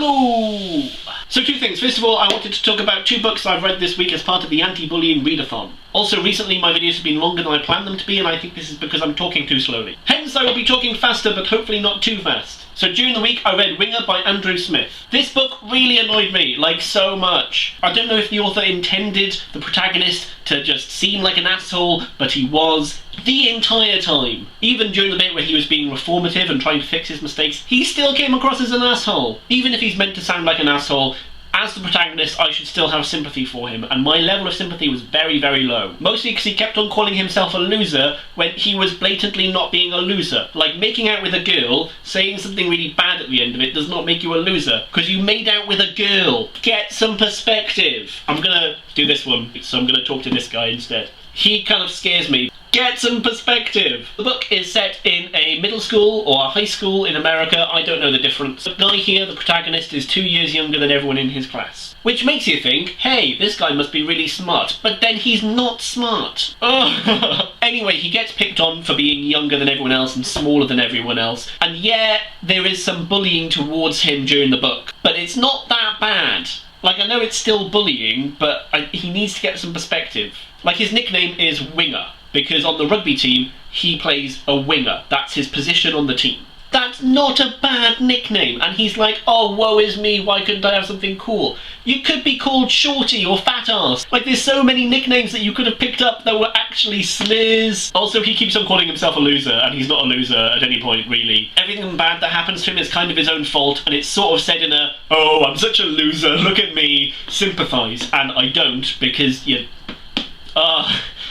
Hello! So two things. First of all, I wanted to talk about two books I've read this week as part of the Anti-Bullying Readathon. Also, recently my videos have been longer than I planned them to be, and I think this is because I'm talking too slowly. Hence, I will be talking faster, but hopefully not too fast. So during the week, I read Winger by Andrew Smith. This book really annoyed me, like so much. I don't know if the author intended the protagonist to just seem like an asshole, but he was the entire time. Even during the bit where he was being reformative and trying to fix his mistakes, he still came across as an asshole. Even if he's meant to sound like an asshole, as the protagonist, I should still have sympathy for him, and my level of sympathy was very, very low. Mostly because he kept on calling himself a loser when he was blatantly not being a loser. Like, making out with a girl, saying something really bad at the end of it does not make you a loser, because you made out with a girl. Get some perspective. I'm gonna do this one, so I'm gonna talk to this guy instead. He kind of scares me. Get some perspective! The book is set in a middle school or a high school in America, I don't know the difference. The guy here, the protagonist, is 2 years younger than everyone in his class. Which makes you think, hey, this guy must be really smart, but then he's not smart. Oh. Anyway, he gets picked on for being younger than everyone else and smaller than everyone else, and yeah, there is some bullying towards him during the book, but it's not that bad. Like, I know it's still bullying, but he needs to get some perspective. Like, his nickname is Winger, because on the rugby team, he plays a winger. That's his position on the team. That's not a bad nickname, and he's like, oh, woe is me, why couldn't I have something cool? You could be called Shouty or Fat Ass. Like, there's so many nicknames that you could have picked up that were actually slurs. Also, he keeps on calling himself a loser, and he's not a loser at any point, really. Everything bad that happens to him is kind of his own fault, and it's sort of said in a, oh, I'm such a loser, look at me, sympathise. And I don't, because you...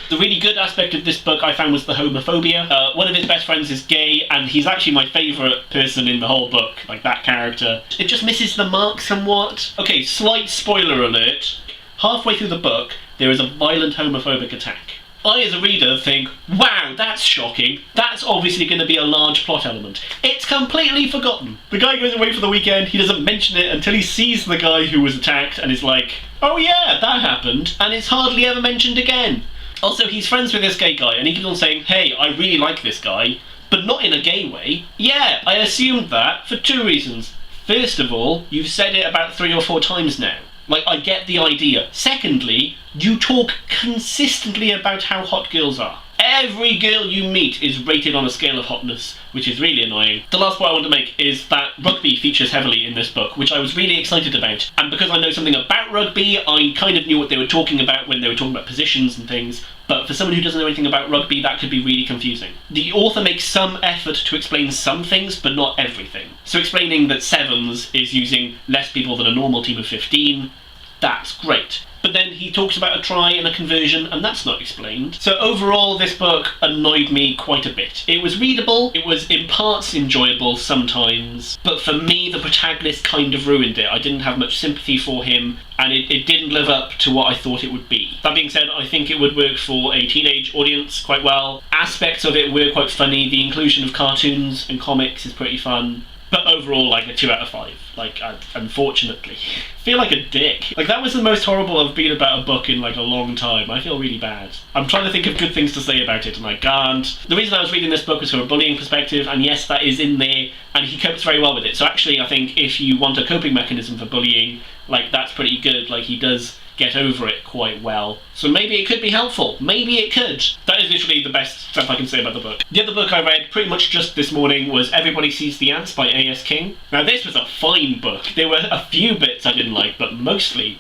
The really good aspect of this book I found was the homophobia. One of his best friends is gay, and he's actually my favourite person in the whole book, like that character. It just misses the mark somewhat. Okay, slight spoiler alert. Halfway through the book, there is a violent homophobic attack. I, as a reader, think, wow, that's shocking. That's obviously going to be a large plot element. It's completely forgotten. The guy goes away for the weekend, he doesn't mention it until he sees the guy who was attacked and is like, oh yeah, that happened, and it's hardly ever mentioned again. Also, he's friends with this gay guy, and he keeps on saying, hey, I really like this guy, but not in a gay way. Yeah, I assumed that for two reasons. First of all, you've said it about 3 or 4 times now. Like, I get the idea. Secondly, you talk consistently about how hot girls are. Every girl you meet is rated on a scale of hotness, which is really annoying. The last point I want to make is that rugby features heavily in this book, which I was really excited about. And because I know something about rugby, I kind of knew what they were talking about when they were talking about positions and things. But for someone who doesn't know anything about rugby, that could be really confusing. The author makes some effort to explain some things, but not everything. So explaining that sevens is using less people than a normal team of 15, that's great. But then he talks about a try and a conversion, and that's not explained. So overall, this book annoyed me quite a bit. It was readable, it was in parts enjoyable sometimes, but for me, the protagonist kind of ruined it. I didn't have much sympathy for him, and it didn't live up to what I thought it would be. That being said, I think it would work for a teenage audience quite well. Aspects of it were quite funny. The inclusion of cartoons and comics is pretty fun. But overall, like a 2 out of 5. Like, unfortunately. I feel like a dick. Like, that was the most horrible I've been about a book in, like, a long time. I feel really bad. I'm trying to think of good things to say about it, and I can't. The reason I was reading this book was from a bullying perspective, and yes, that is in there, and he copes very well with it. So actually, I think if you want a coping mechanism for bullying, like, that's pretty good. Like, he does get over it quite well. So maybe it could be helpful. Maybe it could. That is literally the best stuff I can say about the book. The other book I read pretty much just this morning was Everybody Sees the Ants by A.S. King. Now this was a fine book. There were a few bits I didn't like, but mostly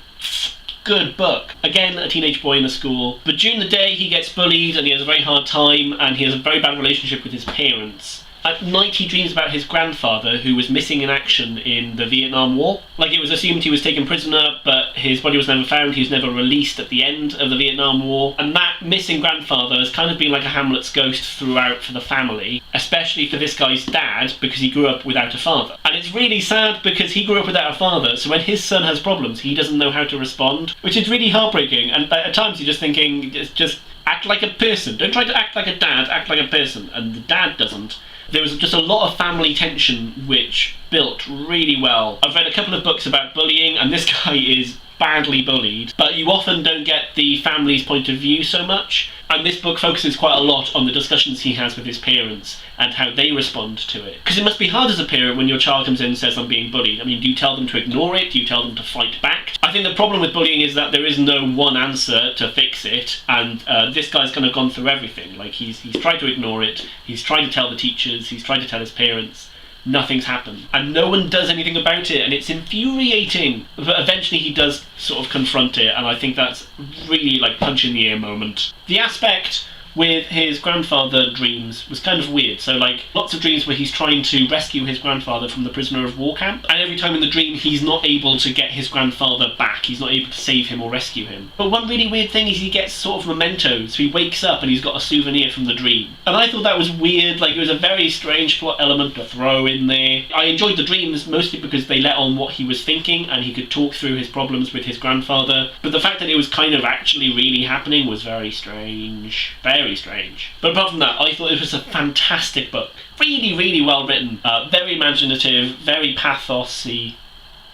good book. Again, a teenage boy in a school. But during the day he gets bullied and he has a very hard time and he has a very bad relationship with his parents. At night he dreams about his grandfather who was missing in action in the Vietnam War. Like, it was assumed he was taken prisoner, but his body was never found. He was never released at the end of the Vietnam War. And that missing grandfather has kind of been like a Hamlet's ghost throughout for the family, especially for this guy's dad, because he grew up without a father. And it's really sad because he grew up without a father, so when his son has problems, he doesn't know how to respond, which is really heartbreaking. And at times you're just thinking, just act like a person. Don't try to act like a dad, act like a person. And the dad doesn't. There was just a lot of family tension which built really well. I've read a couple of books about bullying, and this guy is badly bullied, but you often don't get the family's point of view so much. And this book focuses quite a lot on the discussions he has with his parents and how they respond to it. Because it must be hard as a parent when your child comes in and says, I'm being bullied. I mean, do you tell them to ignore it? Do you tell them to fight back? I think the problem with bullying is that there is no one answer to fix it, and this guy's kind of gone through everything. Like, he's tried to ignore it, he's tried to tell the teachers, he's tried to tell his parents. Nothing's happened. And no one does anything about it, and it's infuriating. But eventually he does sort of confront it, and I think that's really like punch in the air moment. The aspect with his grandfather dreams was kind of weird. So like lots of dreams where he's trying to rescue his grandfather from the prisoner of war camp, and every time in the dream he's not able to get his grandfather back, he's not able to save him or rescue him. But one really weird thing is he gets sort of mementos, so he wakes up and he's got a souvenir from the dream. And I thought that was weird, like it was a very strange plot element to throw in there. I enjoyed the dreams mostly because they let on what he was thinking and he could talk through his problems with his grandfather, but the fact that it was kind of actually really happening was very strange. Very strange. But apart from that, I thought it was a fantastic book. Really, really well written. Very imaginative, very pathos-y,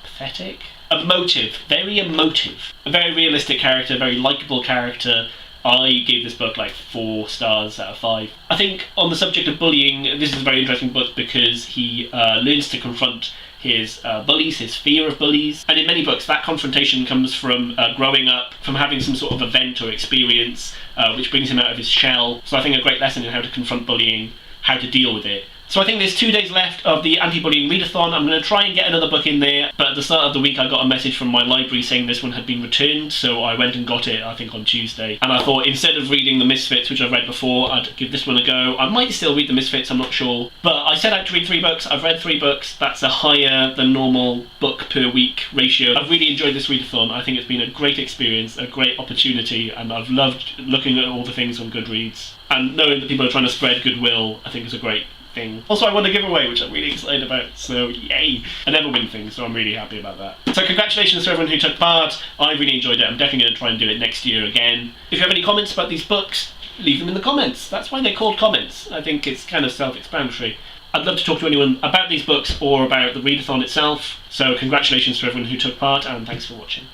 pathetic? Emotive. Very emotive. A very realistic character, very likeable character. I gave this book like 4 stars out of 5. I think on the subject of bullying, this is a very interesting book because he learns to confront his bullies, his fear of bullies. And in many books, that confrontation comes from growing up, from having some sort of event or experience which brings him out of his shell. So I think a great lesson in how to confront bullying, how to deal with it. So I think there's 2 days left of the Anti-Bullying Readathon. I'm going to try and get another book in there, but at the start of the week I got a message from my library saying this one had been returned, so I went and got it, I think on Tuesday. And I thought instead of reading The Misfits, which I've read before, I'd give this one a go. I might still read The Misfits, I'm not sure. But I set out to read 3 books, I've read 3 books, that's a higher than normal book per week ratio. I've really enjoyed this readathon. I think it's been a great experience, a great opportunity, and I've loved looking at all the things on Goodreads. And knowing that people are trying to spread goodwill, I think is a great thing. Also, I won a giveaway, which I'm really excited about, so yay! I never win things, so I'm really happy about that. So congratulations to everyone who took part. I really enjoyed it. I'm definitely going to try and do it next year again. If you have any comments about these books, leave them in the comments. That's why they're called comments. I think it's kind of self-explanatory. I'd love to talk to anyone about these books or about the readathon itself. So congratulations to everyone who took part, and thanks for watching.